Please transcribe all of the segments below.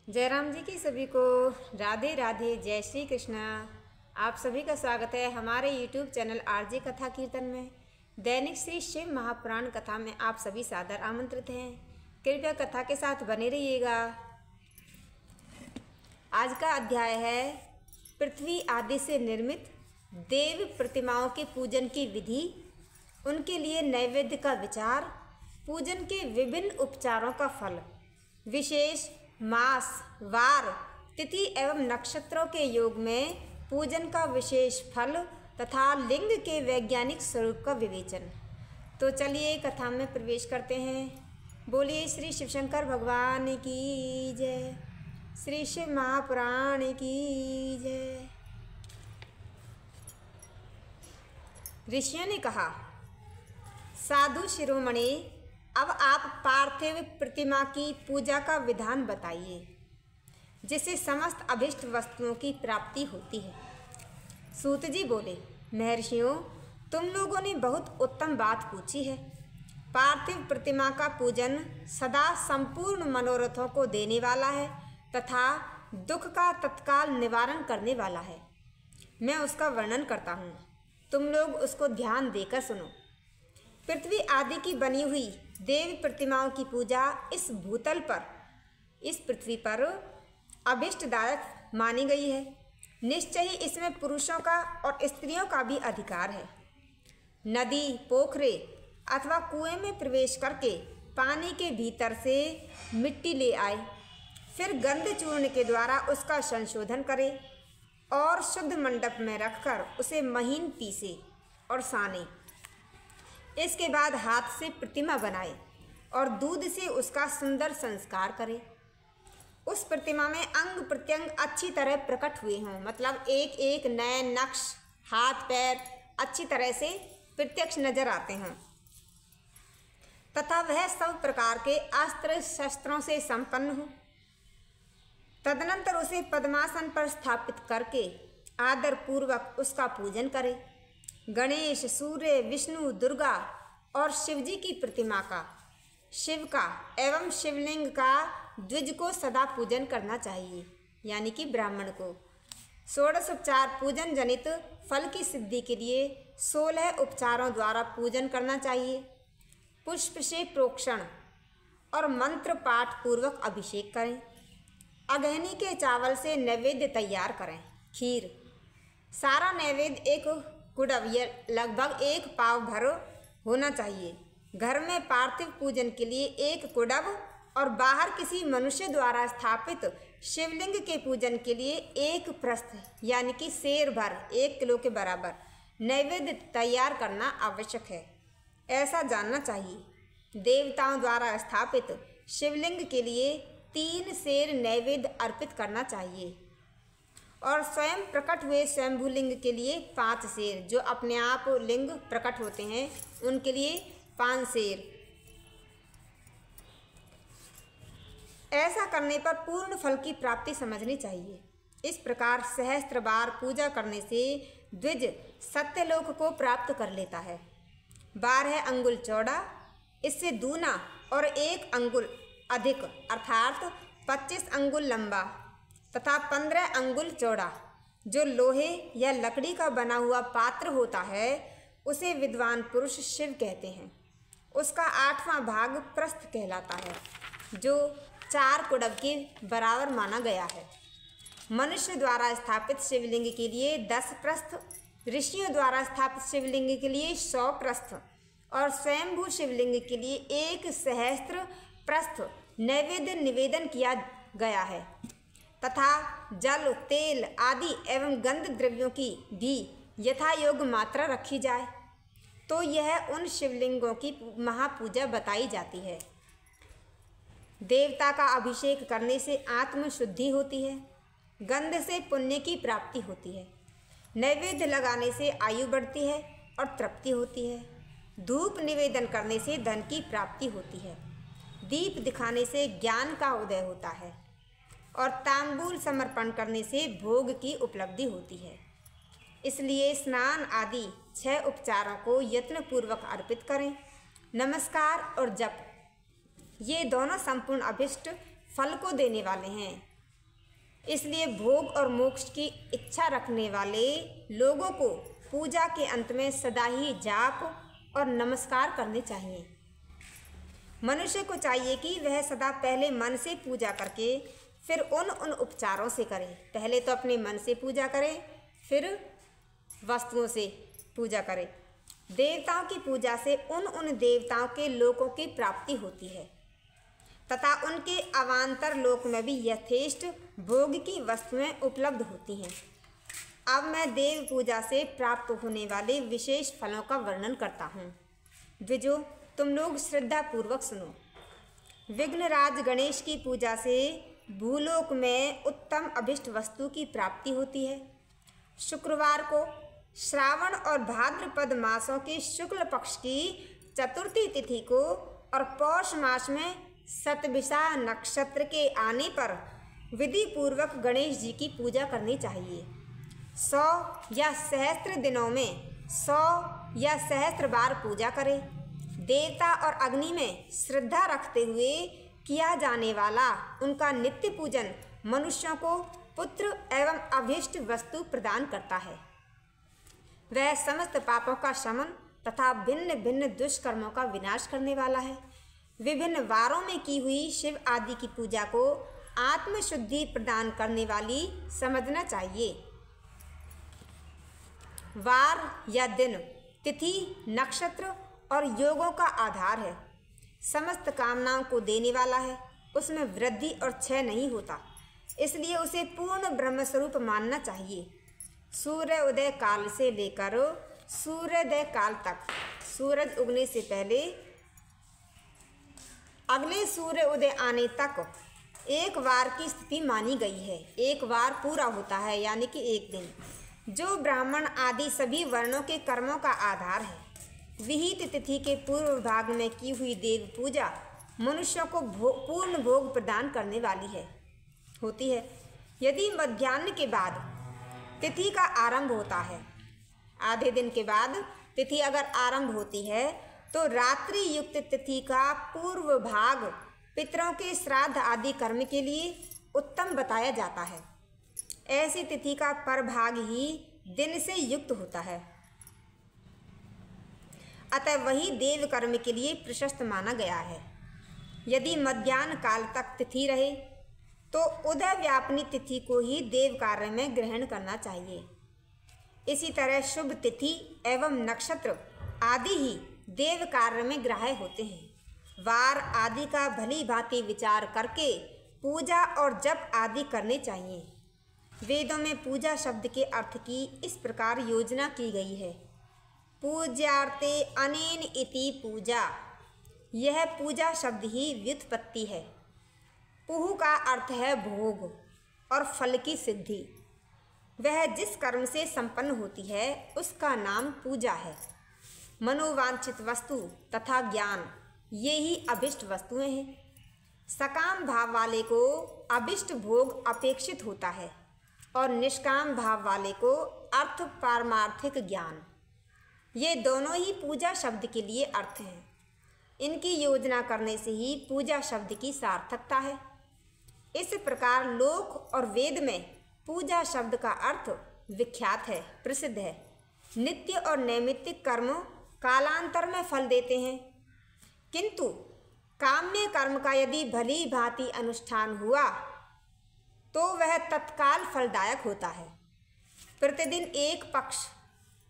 जयराम जी की सभी को राधे राधे, जय श्री कृष्णा। आप सभी का स्वागत है हमारे YouTube चैनल आरजे कथा कीर्तन में। दैनिक श्री शिव महापुराण कथा में आप सभी सादर आमंत्रित हैं। कृपया कथा के साथ बने रहिएगा। आज का अध्याय है पृथ्वी आदि से निर्मित देव प्रतिमाओं के पूजन की विधि, उनके लिए नैवेद्य का विचार, पूजन के विभिन्न उपचारों का फल, विशेष मास, वार, तिथि एवं नक्षत्रों के योग में पूजन का विशेष फल तथा लिंग के वैज्ञानिक स्वरूप का विवेचन। तो चलिए कथा में प्रवेश करते हैं। बोलिए श्री शिवशंकर भगवान की जय, श्री शिव महापुराण की जय। ऋषियों ने कहा, साधु शिरोमणि, अब आप पार्थिव प्रतिमा की पूजा का विधान बताइए जिससे समस्त अभिष्ट वस्तुओं की प्राप्ति होती है। सूत जी बोले, महर्षियों, तुम लोगों ने बहुत उत्तम बात पूछी है। पार्थिव प्रतिमा का पूजन सदा संपूर्ण मनोरथों को देने वाला है तथा दुख का तत्काल निवारण करने वाला है। मैं उसका वर्णन करता हूँ, तुम लोग उसको ध्यान देकर सुनो। पृथ्वी आदि की बनी हुई देव प्रतिमाओं की पूजा इस भूतल पर, इस पृथ्वी पर अभिष्टदायक मानी गई है। निश्चय ही इसमें पुरुषों का और स्त्रियों का भी अधिकार है। नदी, पोखरे अथवा कुएं में प्रवेश करके पानी के भीतर से मिट्टी ले आए, फिर गंध चूर्ण के द्वारा उसका संशोधन करे और शुद्ध मंडप में रखकर उसे महीन पीसे और साने। इसके बाद हाथ से प्रतिमा बनाए और दूध से उसका सुंदर संस्कार करे। उस प्रतिमा में अंग प्रत्यंग अच्छी तरह प्रकट हुए हों, मतलब एक एक नए नक्श, हाथ पैर अच्छी तरह से प्रत्यक्ष नजर आते हों तथा वह सब प्रकार के अस्त्र शस्त्रों से संपन्न हो। तदनंतर उसे पद्मासन पर स्थापित करके आदर पूर्वक उसका पूजन करे। गणेश, सूर्य, विष्णु, दुर्गा और शिवजी की प्रतिमा का, शिव का एवं शिवलिंग का द्विज को सदा पूजन करना चाहिए, यानी कि ब्राह्मण को। 16 उपचार पूजन जनित फल की सिद्धि के लिए 16 उपचारों द्वारा पूजन करना चाहिए। पुष्प से प्रोक्षण और मंत्र पाठ पूर्वक अभिषेक करें। अगहनी के चावल से नैवेद्य तैयार करें। खीर, सारा नैवेद्य एक कुडव या लगभग 1 पाव भर होना चाहिए। घर में पार्थिव पूजन के लिए 1 कुडव और बाहर किसी मनुष्य द्वारा स्थापित शिवलिंग के पूजन के लिए 1 प्रस्थ, यानी कि सेर भर 1 किलो के बराबर नैवेद्य तैयार करना आवश्यक है, ऐसा जानना चाहिए। देवताओं द्वारा स्थापित शिवलिंग के लिए 3 सेर नैवेद्य अर्पित करना चाहिए और स्वयं प्रकट हुए स्वयंभूलिंग के लिए 5 सेर, जो अपने आप लिंग प्रकट होते हैं उनके लिए 5 सेर। ऐसा करने पर पूर्ण फल की प्राप्ति समझनी चाहिए। इस प्रकार सहस्त्र बार पूजा करने से द्विज सत्यलोक को प्राप्त कर लेता है। 12 अंगुल चौड़ा, इससे दूना और 1 अंगुल अधिक अर्थात 25 अंगुल लंबा तथा 15 अंगुल चौड़ा जो लोहे या लकड़ी का बना हुआ पात्र होता है उसे विद्वान पुरुष शिव कहते हैं। उसका 8वां भाग प्रस्थ कहलाता है, जो 4 कुडव के बराबर माना गया है। मनुष्य द्वारा स्थापित शिवलिंग के लिए 10 प्रस्थ, ऋषियों द्वारा स्थापित शिवलिंग के लिए 100 प्रस्थ और स्वयंभू शिवलिंग के लिए 1 सहस्त्र प्रस्थ नैवेद्य निवेदन किया गया है तथा जल, तेल आदि एवं गंध द्रव्यों की भी यथा योग मात्रा रखी जाए तो यह उन शिवलिंगों की महापूजा बताई जाती है। देवता का अभिषेक करने से आत्म शुद्धि होती है, गंध से पुण्य की प्राप्ति होती है, नैवेद्य लगाने से आयु बढ़ती है और तृप्ति होती है, धूप निवेदन करने से धन की प्राप्ति होती है, दीप दिखाने से ज्ञान का उदय होता है और तांबूल समर्पण करने से भोग की उपलब्धि होती है। इसलिए स्नान आदि 6 उपचारों को यत्नपूर्वक अर्पित करें। नमस्कार और जप, ये दोनों संपूर्ण अभिष्ट फल को देने वाले हैं। इसलिए भोग और मोक्ष की इच्छा रखने वाले लोगों को पूजा के अंत में सदा ही जाप और नमस्कार करने चाहिए। मनुष्य को चाहिए कि वह सदा पहले मन से पूजा करके फिर उन उपचारों से करे। पहले तो अपने मन से पूजा करे, फिर वस्तुओं से पूजा करे। देवताओं की पूजा से उन देवताओं के लोकों की प्राप्ति होती है तथा उनके अवान्तर लोक में भी यथेष्ट भोग की वस्तुएं उपलब्ध होती हैं। अब मैं देव पूजा से प्राप्त होने वाले विशेष फलों का वर्णन करता हूँ। द्विजो, तुम लोग श्रद्धा पूर्वक सुनो। विघ्नराज गणेश की पूजा से भूलोक में उत्तम अभिष्ट वस्तु की प्राप्ति होती है। शुक्रवार को श्रावण और भाद्रपद मासों के शुक्ल पक्ष की चतुर्थी तिथि को और पौष मास में शतभिषा नक्षत्र के आने पर विधि पूर्वक गणेश जी की पूजा करनी चाहिए। 100 या सहस्त्र दिनों में 100 या सहस्त्र बार पूजा करें। देवता और अग्नि में श्रद्धा रखते हुए किया जाने वाला उनका नित्य पूजन मनुष्यों को पुत्र एवं अभीष्ट वस्तु प्रदान करता है। वह समस्त पापों का शमन तथा भिन्न भिन्न दुष्कर्मों का विनाश करने वाला है। विभिन्न वारों में की हुई शिव आदि की पूजा को आत्मशुद्धि प्रदान करने वाली समझना चाहिए। वार या दिन, तिथि, नक्षत्र और योगों का आधार है। समस्त कामनाओं को देने वाला है। उसमें वृद्धि और क्षय नहीं होता, इसलिए उसे पूर्ण ब्रह्मस्वरूप मानना चाहिए। सूर्य उदय काल से लेकर सूर्योदय काल तक, सूरज उगने से पहले अगले सूर्य उदय आने तक एक वार की स्थिति मानी गई है। एक वार पूरा होता है, यानी कि एक दिन, जो ब्राह्मण आदि सभी वर्णों के कर्मों का आधार है। विहित तिथि के पूर्व भाग में की हुई देव पूजा मनुष्यों को पूर्ण भोग प्रदान करने वाली होती है। यदि मध्याह्न के बाद तिथि का आरंभ होता है, आधे दिन के बाद तिथि अगर आरंभ होती है, तो रात्रि युक्त तिथि का पूर्व भाग पितरों के श्राद्ध आदि कर्म के लिए उत्तम बताया जाता है। ऐसी तिथि का परभाग ही दिन से युक्त होता है, अतः वही देव कर्म के लिए प्रशस्त माना गया है। यदि मध्याह्न काल तक तिथि रहे तो उदय व्यापनी तिथि को ही देव कार्य में ग्रहण करना चाहिए। इसी तरह शुभ तिथि एवं नक्षत्र आदि ही देव कार्य में ग्राह्य होते हैं। वार आदि का भली भांति विचार करके पूजा और जप आदि करने चाहिए। वेदों में पूजा शब्द के अर्थ की इस प्रकार योजना की गई है। पूज्यार्थे अनेन इति पूजा। यह पूजा शब्द ही व्युत्पत्ति है। पुहु का अर्थ है भोग और फल की सिद्धि। वह जिस कर्म से संपन्न होती है उसका नाम पूजा है। मनोवांछित वस्तु तथा ज्ञान, ये ही अभिष्ट वस्तुएं हैं। सकाम भाव वाले को अभिष्ट भोग अपेक्षित होता है और निष्काम भाव वाले को अर्थ पारमार्थिक ज्ञान, ये दोनों ही पूजा शब्द के लिए अर्थ हैं। इनकी योजना करने से ही पूजा शब्द की सार्थकता है। इस प्रकार लोक और वेद में पूजा शब्द का अर्थ विख्यात है, प्रसिद्ध है। नित्य और नैमित्तिक कर्म कालांतर में फल देते हैं, किंतु काम्य कर्म का यदि भली भांति अनुष्ठान हुआ तो वह तत्काल फलदायक होता है। प्रतिदिन एक पक्ष,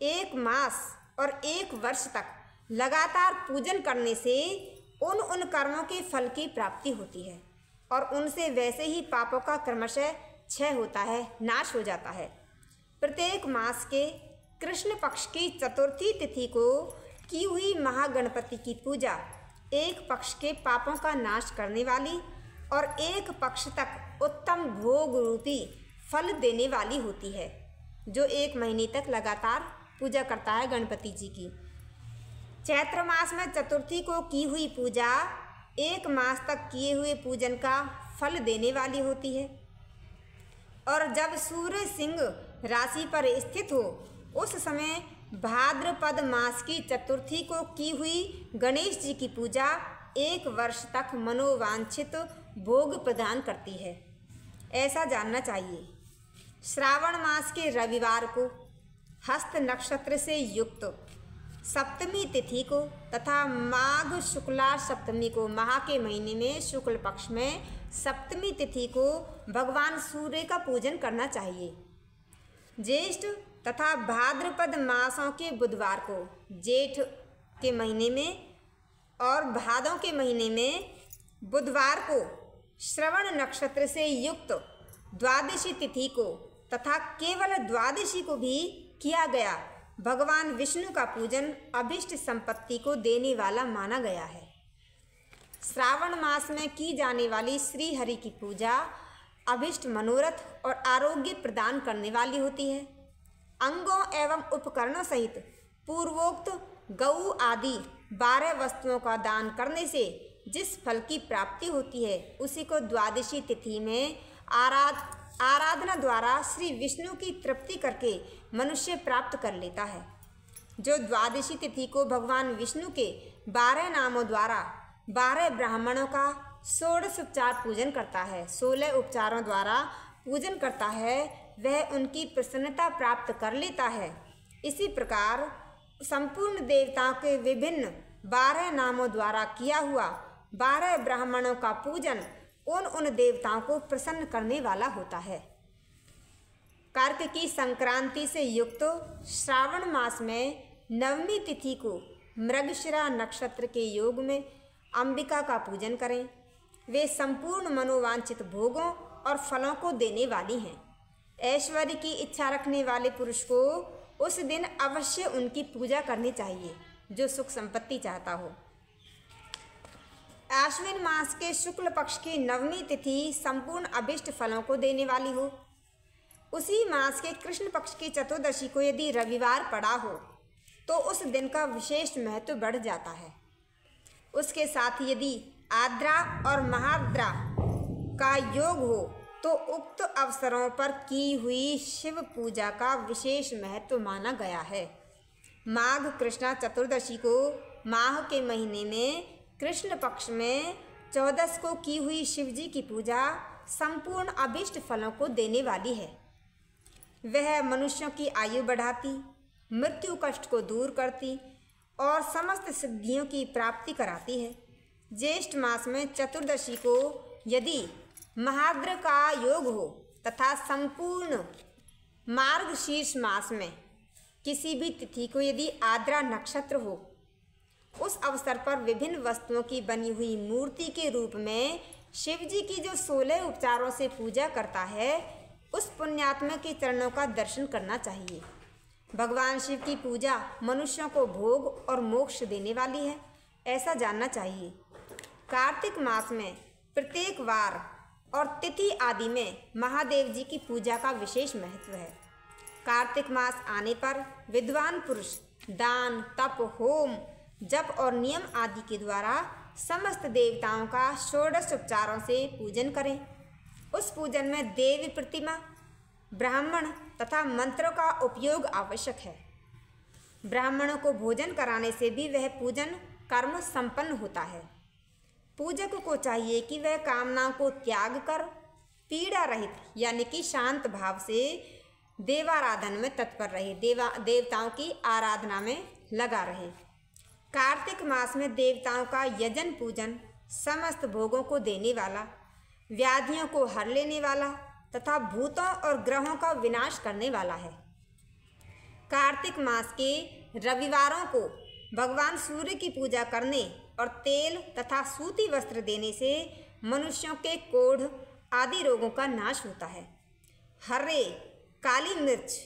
एक मास और एक वर्ष तक लगातार पूजन करने से उन कर्मों के फल की प्राप्ति होती है और उनसे वैसे ही पापों का क्रमशः क्षय होता है, नाश हो जाता है। प्रत्येक मास के कृष्ण पक्ष की चतुर्थी तिथि को की हुई महागणपति की पूजा एक पक्ष के पापों का नाश करने वाली और एक पक्ष तक उत्तम भोग रूपी फल देने वाली होती है। जो एक महीने तक लगातार पूजा करता है गणपति जी की। चैत्र मास में चतुर्थी को की हुई पूजा एक मास तक किए हुए पूजन का फल देने वाली होती है और जब सूर्य सिंह राशि पर स्थित हो उस समय भाद्रपद मास की चतुर्थी को की हुई गणेश जी की पूजा एक वर्ष तक मनोवांछित भोग प्रदान करती है। ऐसा जानना चाहिए। श्रावण मास के रविवार को हस्त नक्षत्र से युक्त सप्तमी तिथि को तथा माघ शुक्ला सप्तमी को, माह के महीने में शुक्ल पक्ष में सप्तमी तिथि को भगवान सूर्य का पूजन करना चाहिए। ज्येष्ठ तथा भाद्रपद मासों के बुधवार को, जेठ के महीने में और भादों के महीने में बुधवार को श्रवण नक्षत्र से युक्त द्वादशी तिथि को तथा केवल द्वादशी को भी किया गया भगवान विष्णु का पूजन अभिष्ट संपत्ति को देने वाला माना गया है। श्रावण मास में की जाने वाली श्री हरि की पूजा अभिष्ट मनोरथ और आरोग्य प्रदान करने वाली होती है। अंगों एवं उपकरणों सहित पूर्वोक्त गऊ आदि 12 वस्तुओं का दान करने से जिस फल की प्राप्ति होती है उसी को द्वादशी तिथि में आराधना द्वारा श्री विष्णु की तृप्ति करके मनुष्य प्राप्त कर लेता है। जो द्वादशी तिथि को भगवान विष्णु के 12 नामों द्वारा 12 ब्राह्मणों का 16 उपचार पूजन करता है, 16 उपचारों द्वारा पूजन करता है, वह उनकी प्रसन्नता प्राप्त कर लेता है। इसी प्रकार संपूर्ण देवताओं के विभिन्न 12 नामों द्वारा किया हुआ 12 ब्राह्मणों का पूजन उन देवताओं को प्रसन्न करने वाला होता है। कार्तिकी संक्रांति से युक्त श्रावण मास में नवमी तिथि को मृगशिरा नक्षत्र के योग में अंबिका का पूजन करें। वे संपूर्ण मनोवांछित भोगों और फलों को देने वाली हैं। ऐश्वर्य की इच्छा रखने वाले पुरुष को उस दिन अवश्य उनकी पूजा करनी चाहिए, जो सुख संपत्ति चाहता हो। आश्विन मास के शुक्ल पक्ष की नवमी तिथि संपूर्ण अभिष्ट फलों को देने वाली हो। उसी मास के कृष्ण पक्ष की चतुर्दशी को यदि रविवार पड़ा हो तो उस दिन का विशेष महत्व बढ़ जाता है। उसके साथ यदि आर्द्रा और महार्द्रा का योग हो तो उक्त अवसरों पर की हुई शिव पूजा का विशेष महत्व माना गया है। माघ कृष्णा चतुर्दशी को माह के महीने में कृष्ण पक्ष में 14 को की हुई शिवजी की पूजा संपूर्ण अभिष्ट फलों को देने वाली है। वह मनुष्यों की आयु बढ़ाती, मृत्यु कष्ट को दूर करती और समस्त सिद्धियों की प्राप्ति कराती है। ज्येष्ठ मास में चतुर्दशी को यदि महाद्र का योग हो तथा संपूर्ण मार्गशीर्ष मास में किसी भी तिथि को यदि आर्द्रा नक्षत्र हो, उस अवसर पर विभिन्न वस्तुओं की बनी हुई मूर्ति के रूप में शिवजी की जो 16 उपचारों से पूजा करता है, उस पुण्यात्मा के चरणों का दर्शन करना चाहिए। भगवान शिव की पूजा मनुष्यों को भोग और मोक्ष देने वाली है, ऐसा जानना चाहिए। कार्तिक मास में प्रत्येक वार और तिथि आदि में महादेव जी की पूजा का विशेष महत्व है। कार्तिक मास आने पर विद्वान पुरुष दान, तप, होम, जप और नियम आदि के द्वारा समस्त देवताओं का 16 उपचारों से पूजन करें। उस पूजन में देवी प्रतिमा, ब्राह्मण तथा मंत्रों का उपयोग आवश्यक है। ब्राह्मणों को भोजन कराने से भी वह पूजन कर्म संपन्न होता है। पूजक को चाहिए कि वह कामनाओं को त्याग कर पीड़ा रहित यानी कि शांत भाव से देवाराधन में तत्पर रहे, देवताओं की आराधना में लगा रहे। कार्तिक मास में देवताओं का यजन पूजन समस्त भोगों को देने वाला, व्याधियों को हर लेने वाला तथा भूतों और ग्रहों का विनाश करने वाला है। कार्तिक मास के रविवारों को भगवान सूर्य की पूजा करने और तेल तथा सूती वस्त्र देने से मनुष्यों के कोढ़ आदि रोगों का नाश होता है। हर्रे, काली मिर्च,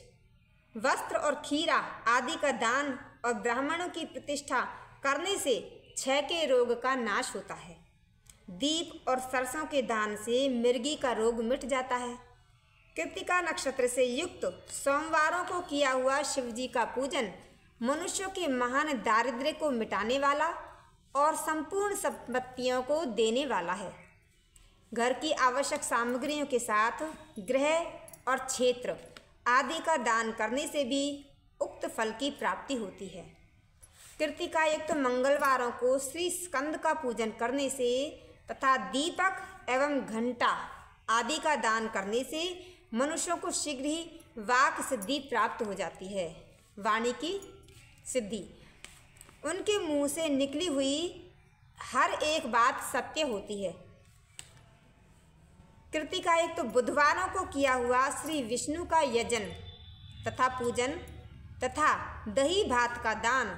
वस्त्र और खीरा आदि का दान और ब्राह्मणों की प्रतिष्ठा करने से क्षय के रोग का नाश होता है। दीप और सरसों के दान से मिर्गी का रोग मिट जाता है। कृत्तिका नक्षत्र से युक्त सोमवारों को किया हुआ शिवजी का पूजन मनुष्यों के महान दारिद्र्य को मिटाने वाला और संपूर्ण संपत्तियों को देने वाला है। घर की आवश्यक सामग्रियों के साथ गृह और क्षेत्र आदि का दान करने से भी उक्त फल की प्राप्ति होती है। कृत्तिका युक्त मंगलवारों को श्री स्कंद का पूजन करने से तथा दीपक एवं घंटा आदि का दान करने से मनुष्यों को शीघ्र ही वाक सिद्धि प्राप्त हो जाती है। वाणी की सिद्धि, उनके मुंह से निकली हुई हर एक बात सत्य होती है। कृतिका एक तो बुधवारों को किया हुआ श्री विष्णु का यजन तथा पूजन तथा दही भात का दान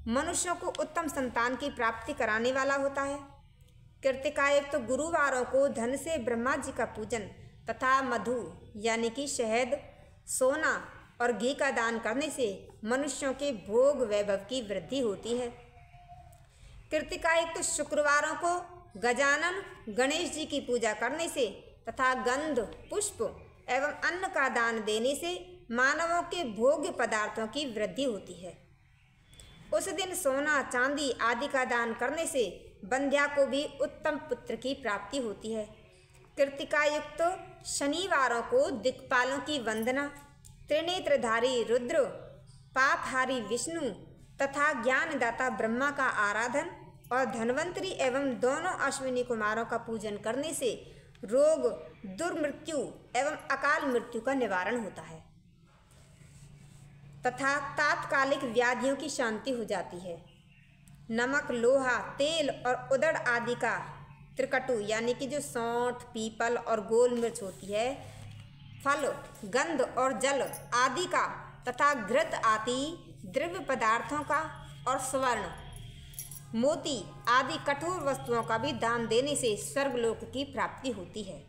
मनुष्यों को उत्तम संतान की प्राप्ति कराने वाला होता है। कृतिका एक तो गुरुवारों को धन से ब्रह्मा जी का पूजन तथा मधु यानी कि शहद, सोना और घी का दान करने से मनुष्यों के भोग वैभव की वृद्धि होती है। कृतिका एक तो शुक्रवारों को गजानन गणेश जी की पूजा करने से तथा गंध, पुष्प एवं अन्न का दान देने से मानवों के भोग्य पदार्थों की वृद्धि होती है। उस दिन सोना, चांदी आदि का दान करने से बंध्या को भी उत्तम पुत्र की प्राप्ति होती है। कृतिका युक्त शनिवारों को दिक्पालों की वंदना, त्रिनेत्रधारी रुद्र, पापहारी विष्णु तथा ज्ञानदाता ब्रह्मा का आराधन और धन्वंतरी एवं दोनों अश्विनी कुमारों का पूजन करने से रोग, दुर्मृत्यु एवं अकाल मृत्यु का निवारण होता है तथा तात्कालिक व्याधियों की शांति हो जाती है। नमक, लोहा, तेल और उदड़ आदि का त्रिकटु यानी कि जो सौंठ, पीपल और गोल मिर्च होती है, फल, गंध और जल आदि का तथा घृत आदि द्रव्य पदार्थों का और स्वर्ण, मोती आदि कठोर वस्तुओं का भी दान देने से स्वर्गलोक की प्राप्ति होती है।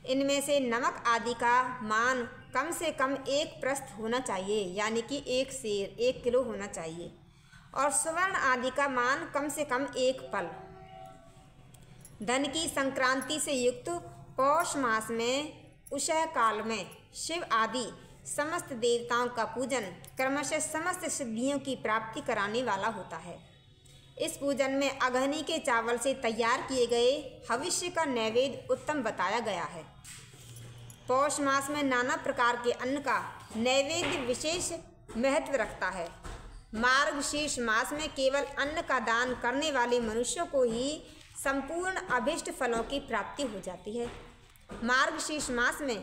इनमें से नमक आदि का मान कम से कम 1 प्रस्थ होना चाहिए यानी कि 1 सेर 1 किलो होना चाहिए और स्वर्ण आदि का मान कम से कम 1 पल। धन की संक्रांति से युक्त पौष मास में उषः काल में शिव आदि समस्त देवताओं का पूजन क्रमशः समस्त सिद्धियों की प्राप्ति कराने वाला होता है। इस पूजन में अगहनी के चावल से तैयार किए गए हविष्य का नैवेद्य उत्तम बताया गया है। पौष मास में नाना प्रकार के अन्न का नैवेद्य विशेष महत्व रखता है। मार्गशीर्ष मास में केवल अन्न का दान करने वाले मनुष्यों को ही संपूर्ण अभिष्ट फलों की प्राप्ति हो जाती है। मार्गशीर्ष मास में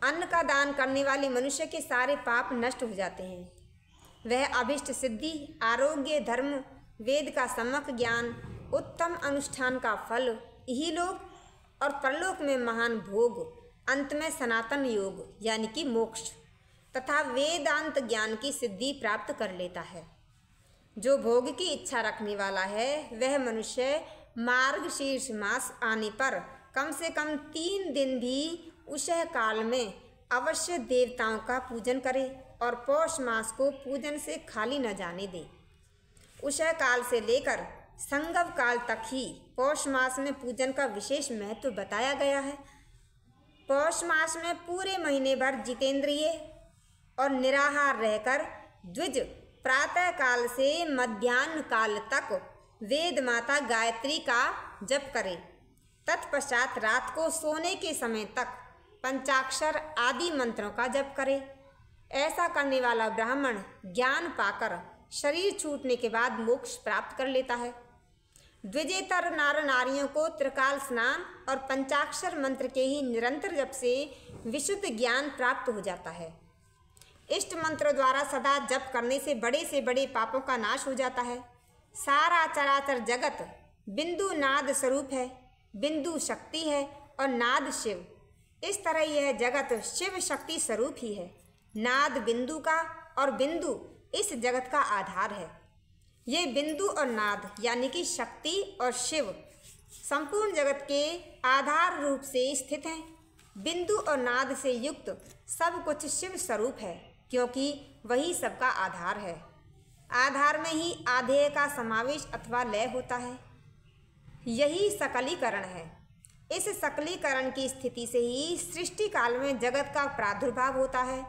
अन्न का दान करने वाले मनुष्य के सारे पाप नष्ट हो जाते हैं। वह अभिष्ट सिद्धि, आरोग्य, धर्म, वेद का सम्यक ज्ञान, उत्तम अनुष्ठान का फल, इहलोक और परलोक में महान भोग, अंत में सनातन योग यानी कि मोक्ष तथा वेदांत ज्ञान की सिद्धि प्राप्त कर लेता है। जो भोग की इच्छा रखने वाला है वह मनुष्य मार्गशीर्ष मास आने पर कम से कम 3 दिन भी उषः काल में अवश्य देवताओं का पूजन करे और पौष मास को पूजन से खाली न जाने दे। उषः काल से लेकर संगव काल तक ही पौष मास में पूजन का विशेष महत्व बताया गया है। पौष मास में पूरे महीने भर जितेंद्रिय और निराहार रहकर द्विज प्रातः काल से मध्याह्न काल तक वेद माता गायत्री का जप करे। तत्पश्चात रात को सोने के समय तक पंचाक्षर आदि मंत्रों का जप करे। ऐसा करने वाला ब्राह्मण ज्ञान पाकर शरीर छूटने के बाद मोक्ष प्राप्त कर लेता है। द्विजेतर नार नारियों को त्रिकाल स्नान और पंचाक्षर मंत्र के ही निरंतर जप से विशुद्ध ज्ञान प्राप्त हो जाता है। इष्ट मंत्र द्वारा सदा जप करने से बड़े पापों का नाश हो जाता है। सारा चराचर जगत बिंदु नाद स्वरूप है। बिंदु शक्ति है और नाद शिव। इस तरह यह जगत शिव शक्ति स्वरूप ही है। नाद बिंदु का और बिंदु इस जगत का आधार है। ये बिंदु और नाद यानी कि शक्ति और शिव संपूर्ण जगत के आधार रूप से स्थित हैं। बिंदु और नाद से युक्त सब कुछ शिव स्वरूप है क्योंकि वही सबका आधार है। आधार में ही आधेय का समावेश अथवा लय होता है। यही सकलीकरण है। इस सकलीकरण की स्थिति से ही सृष्टि काल में जगत का प्रादुर्भाव होता है,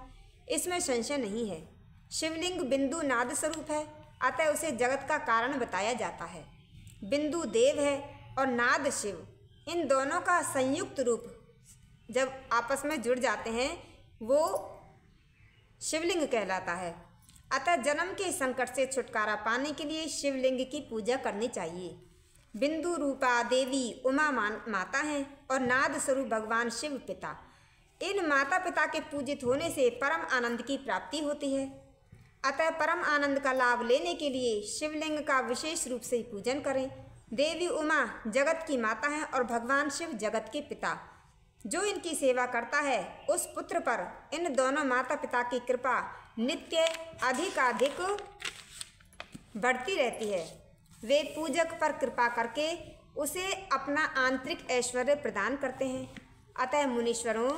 इसमें संशय नहीं है। शिवलिंग बिंदु नाद स्वरूप है, अतः उसे जगत का कारण बताया जाता है। बिंदु देव है और नाद शिव, इन दोनों का संयुक्त रूप जब आपस में जुड़ जाते हैं वो शिवलिंग कहलाता है। अतः जन्म के संकट से छुटकारा पाने के लिए शिवलिंग की पूजा करनी चाहिए। बिंदु रूपा देवी उमा माता हैं और नाद स्वरूप भगवान शिव पिता। इन माता पिता के पूजित होने से परम आनंद की प्राप्ति होती है। अतः परम आनंद का लाभ लेने के लिए शिवलिंग का विशेष रूप से पूजन करें। देवी उमा जगत की माता हैं और भगवान शिव जगत के पिता। जो इनकी सेवा करता है उस पुत्र पर इन दोनों माता पिता की कृपा नित्य अधिकाधिक बढ़ती रहती है। वे पूजक पर कृपा करके उसे अपना आंतरिक ऐश्वर्य प्रदान करते हैं। अतः मुनीश्वरों,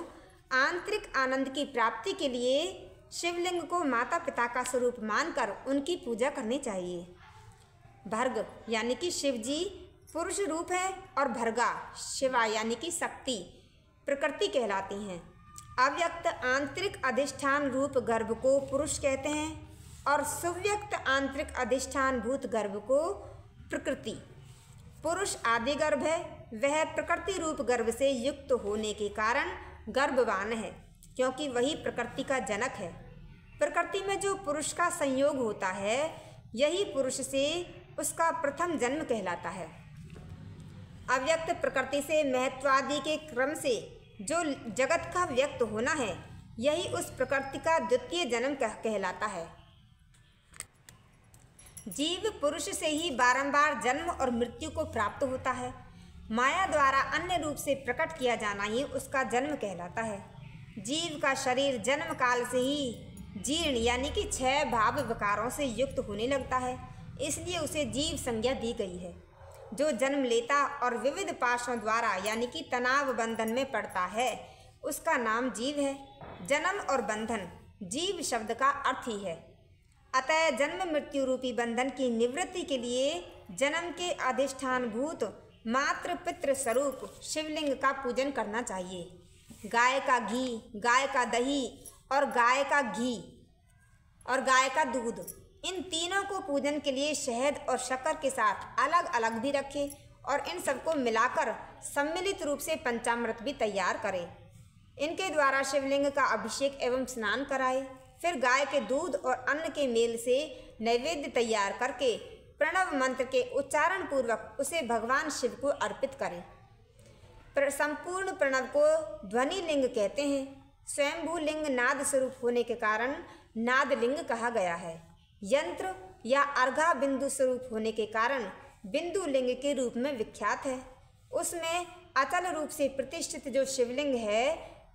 आंतरिक आनंद की प्राप्ति के लिए शिवलिंग को माता पिता का स्वरूप मानकर उनकी पूजा करनी चाहिए। भर्ग यानी कि शिवजी पुरुष रूप है और भर्गा शिवा यानी कि शक्ति प्रकृति कहलाती हैं। अव्यक्त आंतरिक अधिष्ठान रूप गर्भ को पुरुष कहते हैं और सुव्यक्त आंतरिक अधिष्ठान भूत गर्भ को प्रकृति। पुरुष आदि गर्भ है, वह प्रकृति रूप गर्भ से युक्त होने के कारण गर्भवान है, क्योंकि वही प्रकृति का जनक है। प्रकृति में जो पुरुष का संयोग होता है, यही पुरुष से उसका प्रथम जन्म कहलाता है। अव्यक्त प्रकृति से महत्वादि के क्रम से जो जगत का व्यक्त होना है, यही उस प्रकृति का द्वितीय जन्म कहलाता है। जीव पुरुष से ही बारंबार जन्म और मृत्यु को प्राप्त होता है। माया द्वारा अन्य रूप से प्रकट किया जाना ही उसका जन्म कहलाता है। जीव का शरीर जन्म काल से ही जीर्ण यानी कि 6 भाव विकारों से युक्त होने लगता है, इसलिए उसे जीव संज्ञा दी गई है। जो जन्म लेता और विविध पाशों द्वारा यानी कि तनाव बंधन में पड़ता है, उसका नाम जीव है। जन्म और बंधन जीव शब्द का अर्थ ही है। अतः जन्म मृत्यु रूपी बंधन की निवृत्ति के लिए जन्म के अधिष्ठान भूत मातृ पितृ स्वरूप शिवलिंग का पूजन करना चाहिए। गाय का घी, गाय का दही और गाय का घी और गाय का दूध, इन तीनों को पूजन के लिए शहद और शक्कर के साथ अलग अलग भी रखें और इन सबको मिलाकर सम्मिलित रूप से पंचामृत भी तैयार करें। इनके द्वारा शिवलिंग का अभिषेक एवं स्नान कराएं। फिर गाय के दूध और अन्न के मेल से नैवेद्य तैयार करके प्रणव मंत्र के उच्चारण पूर्वक उसे भगवान शिव को अर्पित करें। संपूर्ण प्रणव को ध्वनि लिंग कहते हैं। स्वयंभू लिंग नाद स्वरूप होने के कारण नाद लिंग कहा गया है। यंत्र या अर्घा बिंदु स्वरूप होने के कारण बिंदु लिंग के रूप में विख्यात है। उसमें अचल रूप से प्रतिष्ठित जो शिवलिंग है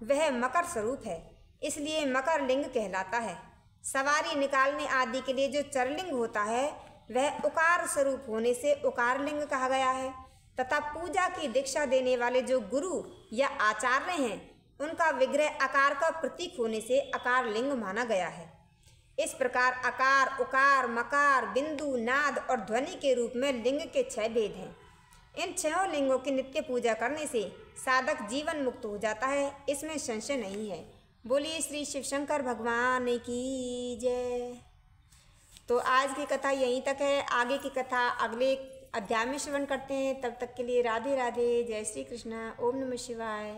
वह मकर स्वरूप है, इसलिए मकर लिंग कहलाता है। सवारी निकालने आदि के लिए जो चरलिंग होता है वह उकार स्वरूप होने से उकार लिंग कहा गया है, तथा पूजा की दीक्षा देने वाले जो गुरु या आचार्य हैं उनका विग्रह आकार का प्रतीक होने से आकार लिंग माना गया है। इस प्रकार आकार, उकार, मकार, बिंदु, नाद और ध्वनि के रूप में लिंग के 6 भेद हैं। इन 6 लिंगों की नित्य पूजा करने से साधक जीवन मुक्त हो जाता है, इसमें संशय नहीं है। बोलिए श्री शिव शंकर भगवान की जय। तो आज की कथा यहीं तक है। आगे की कथा अगले अध्याय में श्रवण करते हैं। तब तक के लिए राधे राधे, जय श्री कृष्ण, ओम नमः शिवाय।